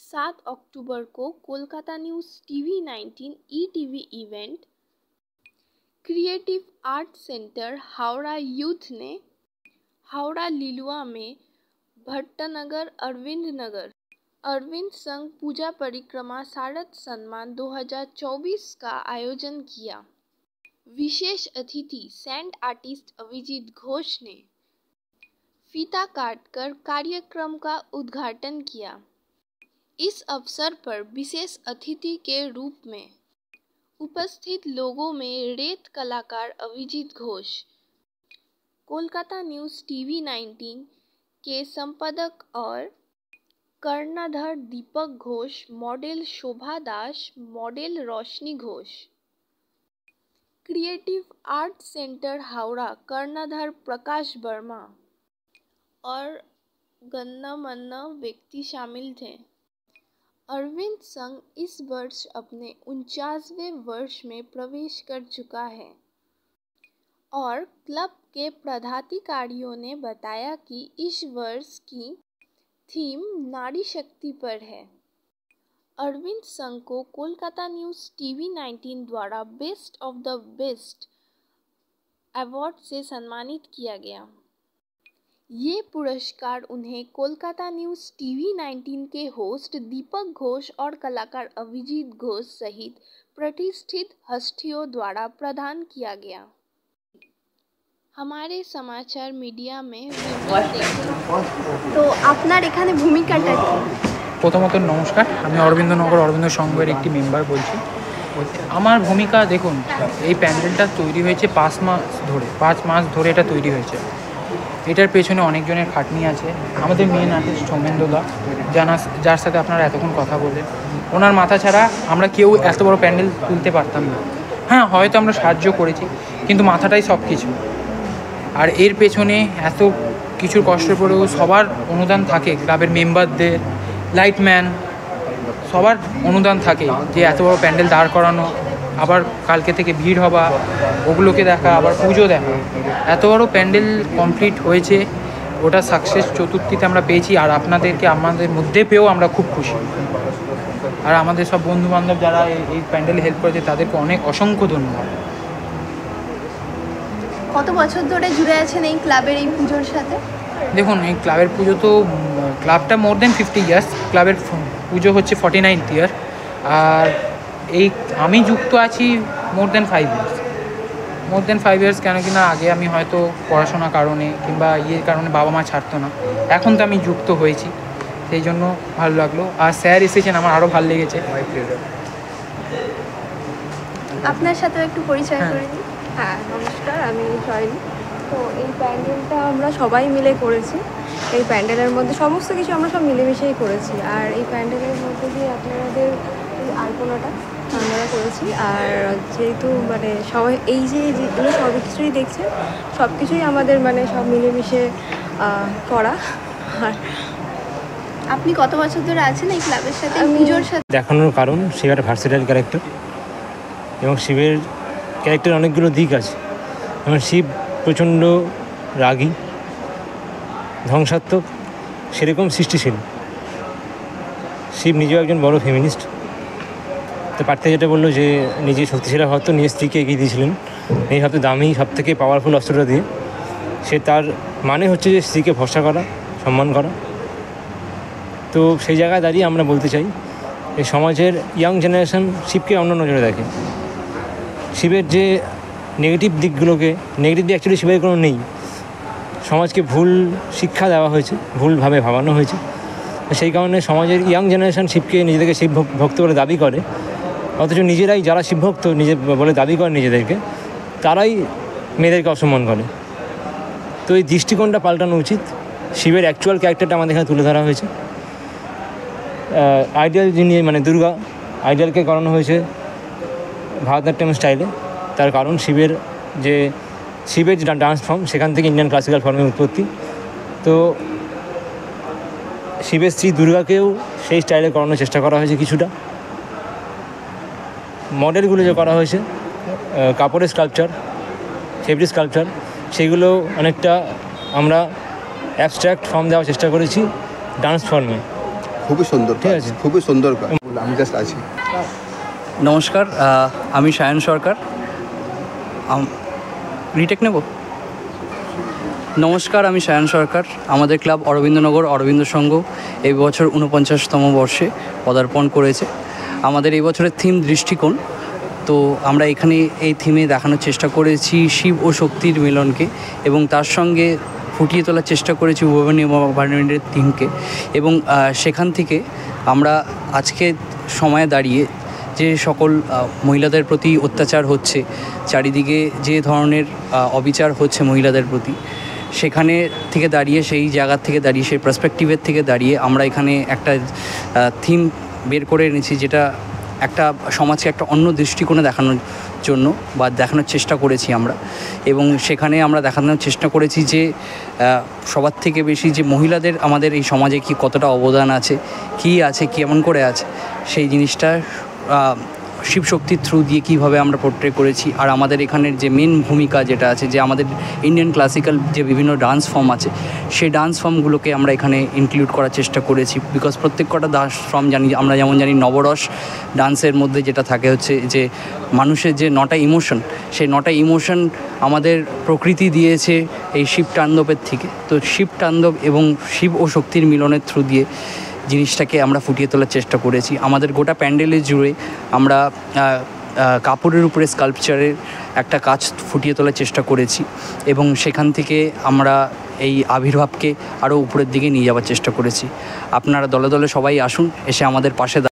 7 अक्टूबर को Kolkata news TV 19 ETV event creative art centre Howrah youth ने हावड़ा लिलुआ में भट्टनगर अरविंद नगर अरविंद संघ पूजा परिक्रमा शारद सम्मान 2024 का आयोजन किया। विशेष अतिथि सैंड आर्टिस्ट अभिजीत घोष ने फीता काटकर कार्यक्रम का उद्घाटन किया। इस अवसर पर विशेष अतिथि के रूप में उपस्थित लोगों में रेत कलाकार अभिजीत घोष, कोलकाता न्यूज़ टीवी 19 के संपादक और कर्णधार Deepak Ghosh, model Shobha Das, model Roshni Ghosh, creative art centre Howrah कर्णधार प्रकाश वर्मा और गण्यमान्य व्यक्ति शामिल थे। अरविंद संघ इस वर्ष अपने 49वें वर्ष में प्रवेश कर चुका है और क्लब के पदाधिकारियों ने बताया कि इस वर्ष की थीम नारी शक्ति पर है। अरविंद संघ को कोलकाता न्यूज़ टीवी 19 द्वारा best of the best award से सम्मानित किया गया। ये पुरस्कार उन्हें कोलकाता न्यूज़ टीवी 19 के होस्ट दीपक घोष और कलाकार अभिजीत घोष सहित प्रतिष्ठित हस्तियों द्वारा प्रदान किया गया। हमारे समाचार मीडिया में तो আপনার এখানে ভূমিকাটা কি? প্রথমত নমস্কার, আমি অরবিন্দনগর অরবিন্দ সংঘের একটি মেম্বার বলছি। আমার ভূমিকা দেখুন, এই প্যান্ডেলটা তৈরি হয়েছে 5 মাস ধরে এটা তৈরি হয়েছে। এটার পেছনে অনেকজনের খাটনি আছে। আমাদের মেন আর্টিস্ট সৌমেন্দদা, যার সাথে আপনারা এতক্ষণ কথা বললেন, ওনার মাথা ছাড়া আমরা কেউ এত বড় প্যান্ডেল তুলতে পারতাম না। হ্যাঁ, হয়তো আমরা সাহায্য করেছি, কিন্তু মাথাটাই সব কিছু। আর এর পেছনে এত কিছুর কষ্টের পরেও সবার অনুদান থাকে, ক্লাবের মেম্বারদের, লাইটম্যান, সবার অনুদান থাকে যে এত বড় প্যান্ডেল দাঁড় করানো, আবার কালকে থেকে ভিড় হওয়া, ওগুলোকে দেখা, আবার পুজো দেখা। এত বড় প্যান্ডেল কমপ্লিট হয়েছে, ওটা সাকসেস চতুর্থীতে আমরা পেয়েছি। আর আপনাদেরকে আমাদের মধ্যে পেয়েও আমরা খুব খুশি। আর আমাদের সব বন্ধুবান্ধব যারা এই প্যান্ডেলে হেল্প করেছে তাদেরকে অসংখ্য ধন্যবাদ। কত বছর ধরে জুড়ে আছেন এই ক্লাবের এই পুজোর সাথে? দেখুন, এই ক্লাবের পুজো তো ক্লাবটা মোর দেন 50 ইয়ার্স, ক্লাবের পুজো হচ্ছে 49th ইয়ার। আর এই আমি যুক্ত আছি মোর দেন 5 ইয়ার্স। কেন কি না, আগে আমি হয়তো পড়াশোনার কারণে কিংবা কারণে বাবা মা ছাড়তো না। এখন তো আমি যুক্ত হয়েছি, সেই জন্য ভালো লাগলো। আর স্যার এসেছেন, আমার আরও ভালো লেগেছে। আপনার সাথেও একটু পরিচয় করে দিই। হ্যাঁ, নমস্কার, আমি জয়নী। তো এই প্যান্ডেলটা আমরা সবাই মিলে করেছি। এই প্যান্ডেলের মধ্যে সমস্ত কিছু আমরা সব মিলেমিশেই করেছি। আর এই প্যান্ডেলের মধ্যে দিয়ে আপনাদের এই আলপনাটা আমরা করেছি। আর যেহেতু সবাই এই যেগুলো সব কিছুই দেখছেন, সব কিছুই আমাদের সব মিলেমিশে করা। আর আপনি কত বছর ধরে আছেন এই ক্লাবের সাথে, পুজোর সাথে? দেখানোর কারণ শিব একটা ভার্সেটাইল ক্যারেক্টার, এবং শিবের ক্যারেক্টার অনেকগুলো দিক আছে। যেমন শিব প্রচণ্ড রাগী, ধ্বংসাত্মক, সেরকম সৃষ্টিশীল। শিব নিজেও একজন বড় ফেমিনিস্ট। তো পার্থে যেটা বললো যে নিজে শক্তিশালী হওয়ার তো নিজের স্ত্রীকে এগিয়ে দিয়েছিলেন এই সবথেকে দামি, সবথেকে পাওয়ারফুল অস্ত্রটা দিয়ে। সে তার মানে হচ্ছে যে স্ত্রীকে ভরসা করা, সম্মান করা। তো সেই জায়গায় দাঁড়িয়ে আমরা বলতে চাই, এই সমাজের ইয়াং জেনারেশন শিবকে অন্য নজরে দেখে। শিবের যে নেগেটিভ দিকগুলোকে, নেগেটিভ দিক অ্যাকচুয়ালি শিবের কোনো নেই। সমাজকে ভুল শিক্ষা দেওয়া হয়েছে, ভুলভাবে ভাবানো হয়েছে। সেই কারণে সমাজের ইয়াং জেনারেশন শিবকে নিজেদেরকে শিব ভক্ত বলে দাবি করে, অথচ নিজেরাই যারা শিবভক্ত নিজে বলে দাবি করে নিজেদেরকে, তারাই মেয়েদেরকে অসম্মান করে। তো এই দৃষ্টিকোণটা পাল্টানো উচিত। শিবের অ্যাকচুয়াল ক্যারেক্টারটা আমাদের এখানে তুলে ধরা হয়েছে। আইডিয়াল যিনি দুর্গা, আইডিয়ালকে করানো হয়েছে ভারতনাট্যম স্টাইলে। তার কারণ শিবের যে ডান্স ফর্ম, সেখান থেকে ইন্ডিয়ান ক্লাসিক্যাল ফর্মের উৎপত্তি। তো শিবের স্ত্রী দুর্গাকেও সেই স্টাইলে করানোর চেষ্টা করা হয়েছে কিছুটা। মডেলগুলো যে করা হয়েছে, কাপড়ের স্কাল্পচার, ফেব্রিক স্কাল্পচার, সেগুলো অনেকটা আমরা অ্যাবস্ট্র্যাক্ট ফর্ম দেওয়ার চেষ্টা করেছি ডান্স ফর্মে। খুবই সুন্দর, ঠিক আছে। খুবই সুন্দর কাজ। আমি জাস্ট আছি। নমস্কার, আমি সায়ন সরকার। রিটেক নেব। নমস্কার, আমি সায়ন সরকার। আমাদের ক্লাব অরবিন্দনগর অরবিন্দ সংঘ এই বছর 49তম বর্ষে পদার্পণ করেছে। আমাদের এই বছরের থিম দৃষ্টিকোণ। তো আমরা এখানে এই থিমে দেখানোর চেষ্টা করেছি শিব ও শক্তির মিলনকে, এবং তার সঙ্গে ফুটিয়ে তোলার চেষ্টা করেছি উইমেন এনভায়রনমেন্টের থিমকে। এবং সেখান থেকে আমরা আজকে সময়ে দাঁড়িয়ে যে সকল মহিলাদের প্রতি অত্যাচার হচ্ছে, চারিদিকে যে ধরনের অবিচার হচ্ছে মহিলাদের প্রতি, সেখানে থেকে দাঁড়িয়ে, সেই জায়গার থেকে দাঁড়িয়ে, সেই পার্সপেক্টিভের থেকে দাঁড়িয়ে আমরা এখানে একটা থিম বের করে এনেছি, যেটা একটা সমাজকে একটা অন্য দৃষ্টিকোণে দেখানোর জন্য বা দেখানোর চেষ্টা করেছি আমরা। এবং সেখানে আমরা দেখানোর চেষ্টা করেছি যে সবার থেকে বেশি যে মহিলাদের আমাদের এই সমাজে কি কতটা অবদান আছে, কি আছে, কেমন করে আছে, সেই জিনিসটা শিবশক্তির থ্রু দিয়ে কীভাবে আমরা পোর্ট্রে করেছি। আর আমাদের এখানের যে মেন ভূমিকা যেটা আছে, যে আমাদের ইন্ডিয়ান ক্লাসিক্যাল যে বিভিন্ন ডান্স ফর্ম আছে, সেই ডান্স ফর্মগুলোকে আমরা এখানে ইনক্লুড করার চেষ্টা করেছি। বিকজ প্রত্যেক কটা ডান্স ফর্ম জানি, আমরা যেমন জানি নবরস ডান্সের মধ্যে যেটা থাকে হচ্ছে যে মানুষের যে 9টা ইমোশন, সেই 9টা ইমোশন আমাদের প্রকৃতি দিয়েছে এই শিব তাণ্ডবের থেকে। তো শিব তাণ্ডব এবং শিব ও শক্তির মিলনের থ্রু দিয়ে জিনিসটাকে আমরা ফুটিয়ে তোলার চেষ্টা করেছি। আমাদের গোটা প্যান্ডেলের জুড়ে আমরা কাপড়ের উপরে স্কাল্পচারের একটা কাজ ফুটিয়ে তোলার চেষ্টা করেছি, এবং সেখান থেকে আমরা এই আবির্ভাবকে আরও উপরের দিকে নিয়ে যাওয়ার চেষ্টা করেছি। আপনারা দলে দলে সবাই আসুন, এসে আমাদের পাশে